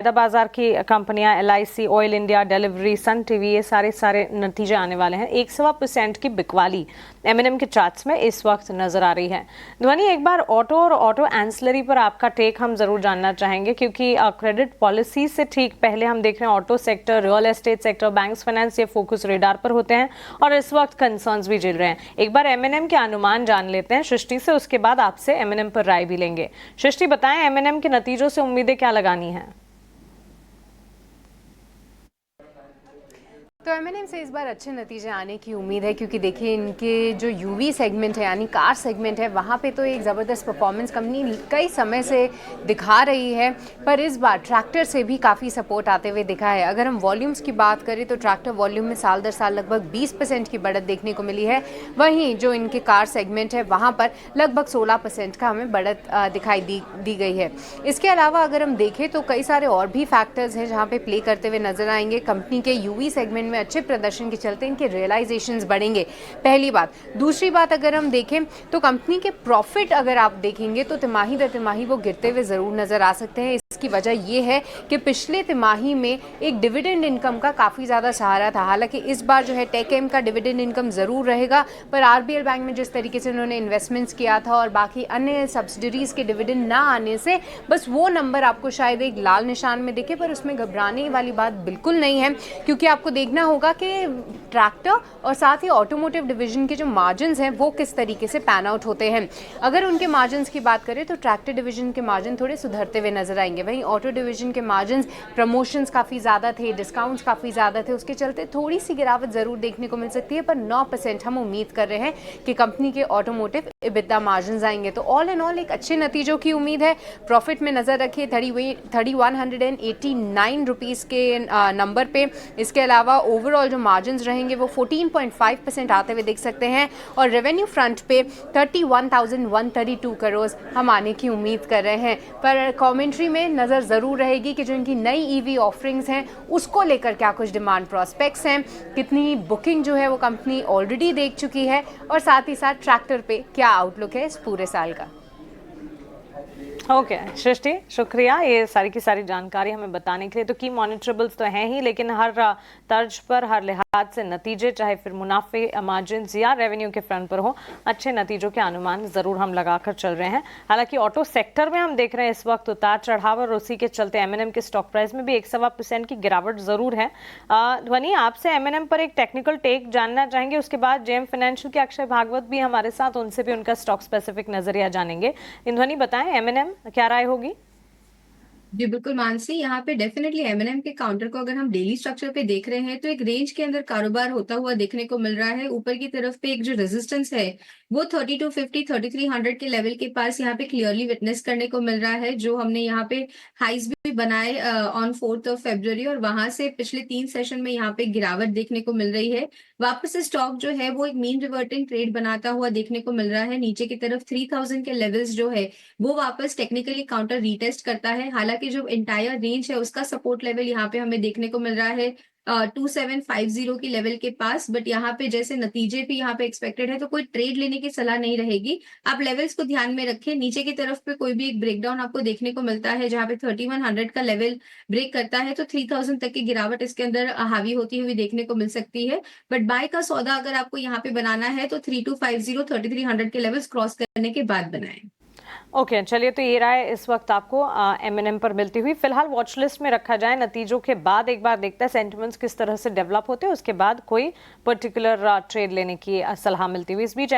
बाजार की कंपनियां LIC, oil India, delivery, Sun TV, ये सारे नतीजे आने वाले हैं। 1.25% की बिकवाली M&M के चार्ट्स में इस वक्त नजर आ रही है। ध्वनि, एक बार ऑटो और ऑटो एंसिलरी पर आपका टेक हम जरूर जानना चाहेंगे, क्योंकि क्रेडिट पॉलिसी से ठीक पहले हम देख रहे हैं auto sector, real estate sector, banks, finance, ये फोकस रेडार पर होते हैं और इस वक्त कंसर्न्स भी झेल रहे हैं। एक बार M&M के अनुमान जान लेते हैं सृष्टि से, उसके बाद आपसे M&M पर राय भी लेंगे। सृष्टि, बताएं M&M के नतीजों से उम्मीदें क्या लगानी है? तो M&M से इस बार अच्छे नतीजे आने की उम्मीद है, क्योंकि देखिए इनके जो UV सेगमेंट है यानी कार सेगमेंट है, वहाँ पे तो एक ज़बरदस्त परफॉर्मेंस कंपनी कई समय से दिखा रही है, पर इस बार ट्रैक्टर से भी काफ़ी सपोर्ट आते हुए दिखा है। अगर हम वॉल्यूम्स की बात करें तो ट्रैक्टर वॉल्यूम में साल दर साल लगभग 20% की बढ़त देखने को मिली है। वहीं जो इनके कार सेगमेंट है वहाँ पर लगभग 16% का हमें बढ़त दिखाई दी गई है। इसके अलावा अगर हम देखें तो कई सारे और भी फैक्टर्स हैं जहाँ पे प्ले करते हुए नजर आएंगे। कंपनी के UV सेगमेंट में अच्छे प्रदर्शन के चलते इनके रियलाइजेशंस बढ़ेंगे, पहली बात। दूसरी बात, अगर हम देखें तो कंपनी के प्रॉफिट अगर आप देखेंगे तो तिमाही दर तिमाही वो गिरते हुए जरूर नजर आ सकते हैं। इसकी वजह ये है कि पिछले तिमाही में एक डिविडेंड इनकम का काफ़ी ज़्यादा सहारा था। हालांकि इस बार जो है टेक-एम का डिविडेंड इनकम ज़रूर रहेगा, पर RBL बैंक में जिस तरीके से उन्होंने इन्वेस्टमेंट्स किया था और बाकी अन्य सब्सिडरीज के डिविडेंड ना आने से बस वो नंबर आपको शायद एक लाल निशान में दिखे, पर उसमें घबराने वाली बात बिल्कुल नहीं है, क्योंकि आपको देखना होगा कि ट्रैक्टर और साथ ही ऑटोमोटिव डिवीजन के जो मार्जिन्स हैं वो किस तरीके से पैन आउट होते हैं। अगर उनके मार्जिन्स की बात करें तो ट्रैक्टर डिवीजन के मार्जिन थोड़े सुधरते हुए नजर आएंगे। वहीं ऑटो डिवीजन के मार्जिन्स, प्रमोशंस काफ़ी ज़्यादा थे, डिस्काउंट्स काफ़ी ज़्यादा थे, उसके चलते थोड़ी सी गिरावट ज़रूर देखने को मिल सकती है, पर 9% हम उम्मीद कर रहे हैं कि कंपनी के ऑटोमोटिव EBITDA मार्जिन्स आएंगे। तो ऑल इन ऑल एक अच्छे नतीजों की उम्मीद है। प्रॉफिट में नज़र रखिए 3189 रुपीज़ के नंबर पे। इसके अलावा ओवरऑल जो मार्जिन्स रहेंगे वो 14.5% आते हुए देख सकते हैं, और रेवेन्यू फ्रंट पे 31,132 करोड़ हम आने की उम्मीद कर रहे हैं। पर कमेंट्री में नज़र ज़रूर रहेगी कि जो इनकी नई EV ऑफरिंग्स हैं उसको लेकर क्या कुछ डिमांड प्रोस्पेक्ट्स हैं, कितनी बुकिंग जो है वो कंपनी ऑलरेडी देख चुकी है, और साथ ही साथ ट्रैक्टर पे क्या आउटलुक है इस पूरे साल का। ओके सृष्टि, शुक्रिया ये सारी की सारी जानकारी हमें बताने के लिए। तो की मॉनिटरेबल्स तो हैं ही, लेकिन हर तर्ज पर, हर लिहाज से नतीजे, चाहे फिर मुनाफे, मार्जिन या रेवेन्यू के फ्रंट पर हो, अच्छे नतीजों के अनुमान जरूर हम लगाकर चल रहे हैं। हालांकि ऑटो सेक्टर में हम देख रहे हैं इस वक्त उतार चढ़ाव, और उसी के चलते M&M के स्टॉक प्राइस में भी 1.25% की गिरावट जरूर है। ध्वनि, आपसे M&M पर एक टेक्निकल टेक जानना चाहेंगे, उसके बाद JM फाइनेंशियल के अक्षय भागवत भी हमारे साथ, उनसे भी उनका स्टॉक स्पेसिफिक नजरिया जानेंगे। ध्वनि, बताएं M&M क्या राय होगी? जी बिल्कुल मानसी, यहाँ पे डेफिनेटली M&M के काउंटर को अगर हम डेली स्ट्रक्चर पे देख रहे हैं तो एक रेंज के अंदर कारोबार होता हुआ देखने को मिल रहा है। ऊपर की तरफ पे एक जो रेजिस्टेंस है वो 3250 3300 के लेवल के पास यहाँ पे क्लियरली विटनेस करने को मिल रहा है, जो हमने यहाँ पे हाइज भी बनाए ऑन 4 फरवरी, और वहां से पिछले 3 सेशन में यहाँ पे गिरावट देखने को मिल रही है। वापस से स्टॉक जो है वो एक मीन रिवर्टिंग ट्रेड बनाता हुआ देखने को मिल रहा है। नीचे की तरफ 3000 के लेवल्स जो है वो वापस टेक्निकली काउंटर रीटेस्ट करता है। हालांकि जो इंटायर रेंज है उसका सपोर्ट लेवल यहाँ पे हमें देखने को मिल रहा है 2750 की लेवल के पास, बट यहाँ पे जैसे नतीजे भी यहाँ पे एक्सपेक्टेड है तो कोई ट्रेड लेने की सलाह नहीं रहेगी। आप लेवल्स को ध्यान में रखें। नीचे की तरफ पे कोई भी एक ब्रेकडाउन आपको देखने को मिलता है जहाँ पे 3100 का लेवल ब्रेक करता है तो 3000 तक की गिरावट इसके अंदर हावी होती हुई देखने को मिल सकती है। बट बाय का सौदा अगर आपको यहाँ पे बनाना है तो 3250 3300 के लेवल्स क्रॉस करने के बाद बनाएं। ओके, चलिए, तो ये राय इस वक्त आपको M&M पर मिलती हुई फिलहाल वॉच लिस्ट में रखा जाए। नतीजों के बाद एक बार देखते हैं सेंटिमेंट्स किस तरह से डेवलप होते हैं, उसके बाद कोई पर्टिकुलर ट्रेड लेने की सलाह मिलती हुई। इस बीच